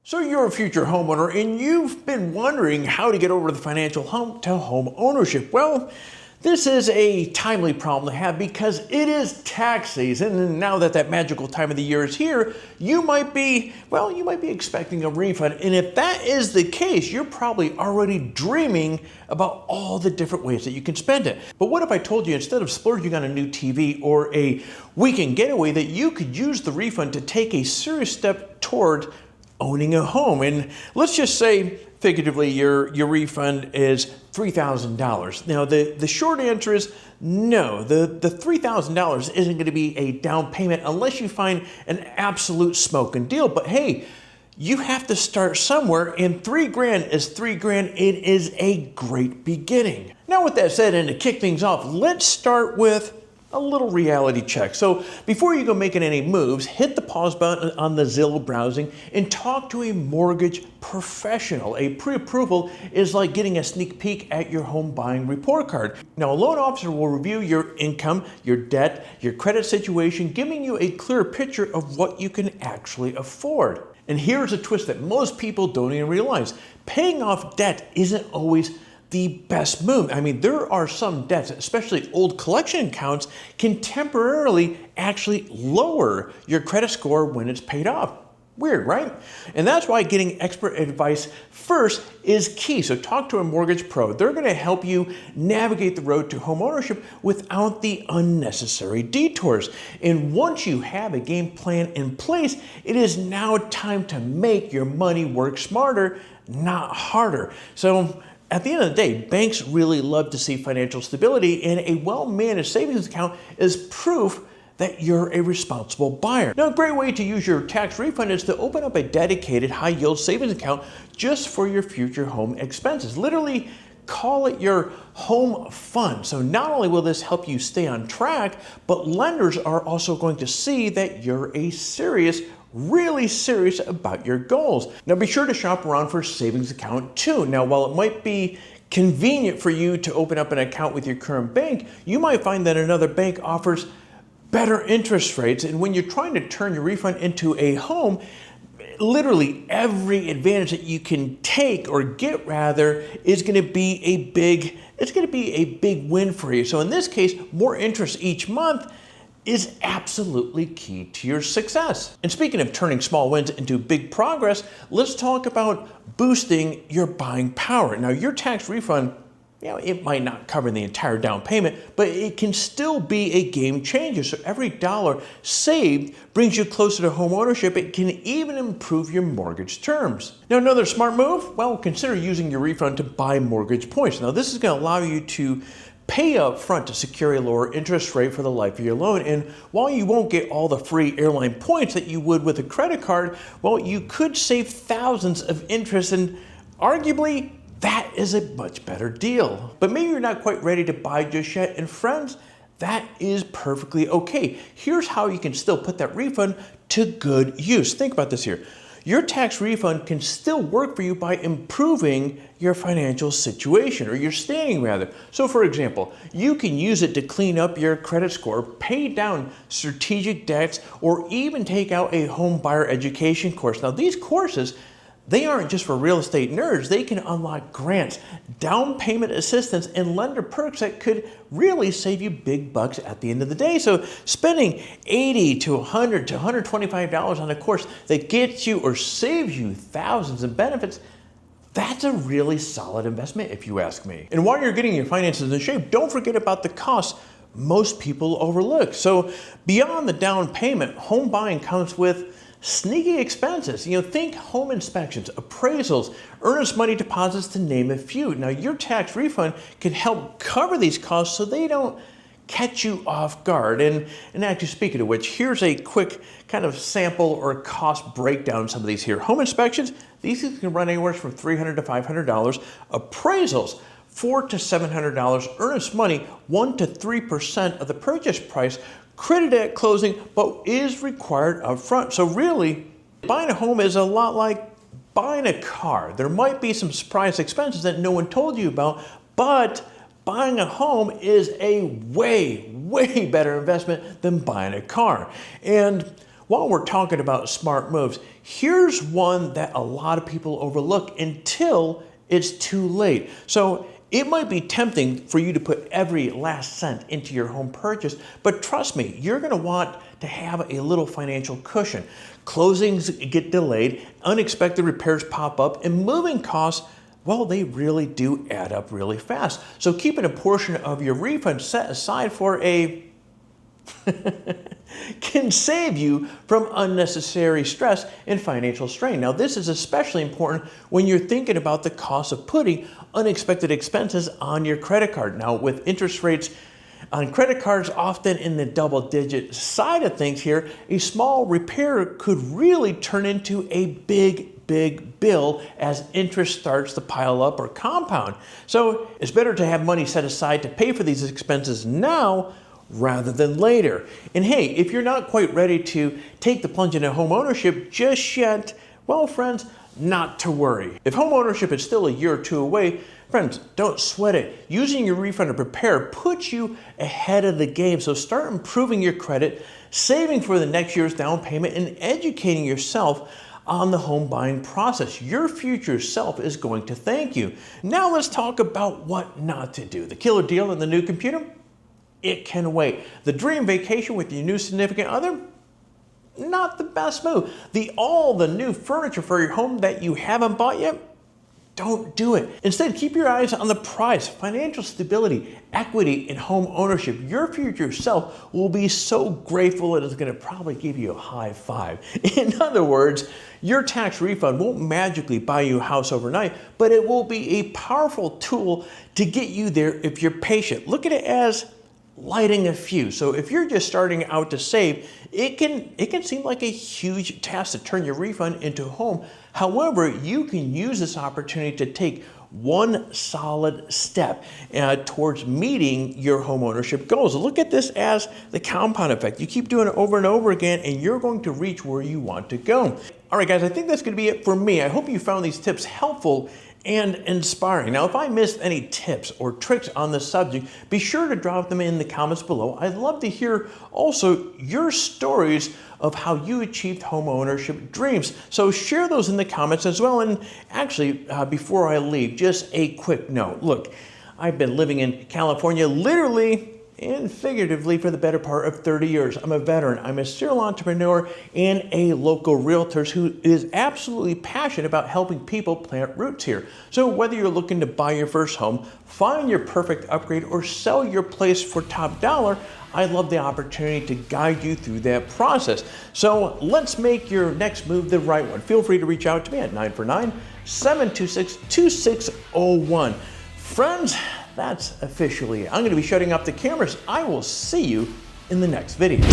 So you're a future homeowner and you've been wondering how to get over the financial hump to home ownership. Well, this is a timely problem to have because it is tax season, and now that that magical time of the year is here, you might be expecting a refund. And if that is the case, you're probably already dreaming about all the different ways that you can spend it. But what if I told you instead of splurging on a new TV or a weekend getaway that you could use the refund to take a serious step toward owning a home? And let's just say, figuratively, your refund is $3,000. Now, the short answer is no. The $3,000 isn't going to be a down payment unless you find an absolute smoking deal. But hey, you have to start somewhere, and $3,000 is $3,000. It is a great beginning. Now, with that said, and to kick things off, let's start with a little reality check. So before you go making any moves, hit the pause button on the Zillow browsing and talk to a mortgage professional. A pre-approval is like getting a sneak peek at your home buying report card. Now, a loan officer will review your income, your debt, your credit situation, giving you a clear picture of what you can actually afford. And here's a twist that most people don't even realize. Paying off debt isn't always the best move. I mean, there are some debts, especially old collection accounts, can temporarily actually lower your credit score when it's paid off. Weird, right? And that's why getting expert advice first is key. So talk to a mortgage pro. They're going to help you navigate the road to homeownership without the unnecessary detours. And once you have a game plan in place, it is now time to make your money work smarter, not harder. So at the end of the day, banks really love to see financial stability, and a well-managed savings account is proof that you're a responsible buyer. Now, a great way to use your tax refund is to open up a dedicated high-yield savings account just for your future home expenses. Literally, call it your home fund. So not only will this help you stay on track, but lenders are also going to see that you're really serious about your goals. Now, be sure to shop around for a savings account too. Now, while it might be convenient for you to open up an account with your current bank, you might find that another bank offers better interest rates. And when you're trying to turn your refund into a home, literally every advantage that you can take or get rather is going to be a big win for you. So in this case, more interest each month is absolutely key to your success. And speaking of turning small wins into big progress, let's talk about boosting your buying power. Now, your tax refund, it might not cover the entire down payment, but it can still be a game changer. So every dollar saved brings you closer to home ownership. It can even improve your mortgage terms. Now, another smart move, well, consider using your refund to buy mortgage points. Now, this is going to allow you to pay up front to secure a lower interest rate for the life of your loan. And while you won't get all the free airline points that you would with a credit card, well, you could save thousands of interest, and arguably that is a much better deal. But maybe you're not quite ready to buy just yet, and friends, that is perfectly okay. Here's how you can still put that refund to good use. Think about this here. Your tax refund can still work for you by improving your financial situation, or your standing rather. So for example, you can use it to clean up your credit score, pay down strategic debts, or even take out a home buyer education course. Now, these courses, they aren't just for real estate nerds. They can unlock grants, down payment assistance, and lender perks that could really save you big bucks at the end of the day. So spending $80 to $100 to $125 on a course that gets you or saves you thousands in benefits, that's a really solid investment if you ask me. And while you're getting your finances in shape, don't forget about the costs most people overlook. So beyond the down payment, home buying comes with sneaky expenses. Think home inspections, appraisals, earnest money deposits, to name a few. Now, your tax refund can help cover these costs so they don't catch you off guard. And actually, speaking of which, here's a quick kind of sample or cost breakdown of some of these here. Home inspections, these can run anywhere from $300 to $500. Appraisals, $400 to $700. Earnest money, 1% to 3% of the purchase price. Credit at closing, but is required up front. So really, buying a home is a lot like buying a car. There might be some surprise expenses that no one told you about, but buying a home is a way better investment than buying a car. And while we're talking about smart moves, here's one that a lot of people overlook until it's too late. So it might be tempting for you to put every last cent into your home purchase, but trust me, you're going to want to have a little financial cushion. Closings get delayed, unexpected repairs pop up, and moving costs, well, they really do add up really fast. So keeping a portion of your refund set aside for a can save you from unnecessary stress and financial strain. Now, this is especially important when you're thinking about the cost of putting unexpected expenses on your credit card. Now, with interest rates on credit cards often in the double-digit side of things here, a small repair could really turn into a big bill as interest starts to pile up or compound. So it's better to have money set aside to pay for these expenses now rather than later. And hey, if you're not quite ready to take the plunge into home ownership just yet, well, friends, not to worry. If home ownership is still a year or two away, friends, don't sweat it. Using your refund to prepare puts you ahead of the game. So start improving your credit, saving for the next year's down payment, and educating yourself on the home buying process. Your future self is going to thank you. Now let's talk about what not to do. The killer deal in the new computer? It can wait. The dream vacation with your new significant other? Not the best move. All the new furniture for your home that you haven't bought yet? Don't do it. Instead, keep your eyes on the prize, financial stability, equity, and home ownership. Your future self will be so grateful it is going to probably give you a high five. In other words, your tax refund won't magically buy you a house overnight, but it will be a powerful tool to get you there if you're patient. Look at it as lighting a fuse. So if you're just starting out to save, it can seem like a huge task to turn your refund into a home. However, you can use this opportunity to take one solid step towards meeting your home ownership goals. Look at this as the compound effect. You keep doing it over and over again, and you're going to reach where you want to go. All right, guys, I think that's going to be it for me. I hope you found these tips helpful and inspiring. Now, if I missed any tips or tricks on this subject, be sure to drop them in the comments below. I'd love to hear also your stories of how you achieved home ownership dreams. So share those in the comments as well. And actually, before I leave, just a quick note. Look, I've been living in California literally and figuratively for the better part of 30 years. I'm a veteran, I'm a serial entrepreneur, and a local realtor who is absolutely passionate about helping people plant roots here. So whether you're looking to buy your first home, find your perfect upgrade, or sell your place for top dollar, I love the opportunity to guide you through that process. So let's make your next move the right one. Feel free to reach out to me at 949-726-2601. Friends, that's officially it. I'm going to be shutting off the cameras. I will see you in the next video.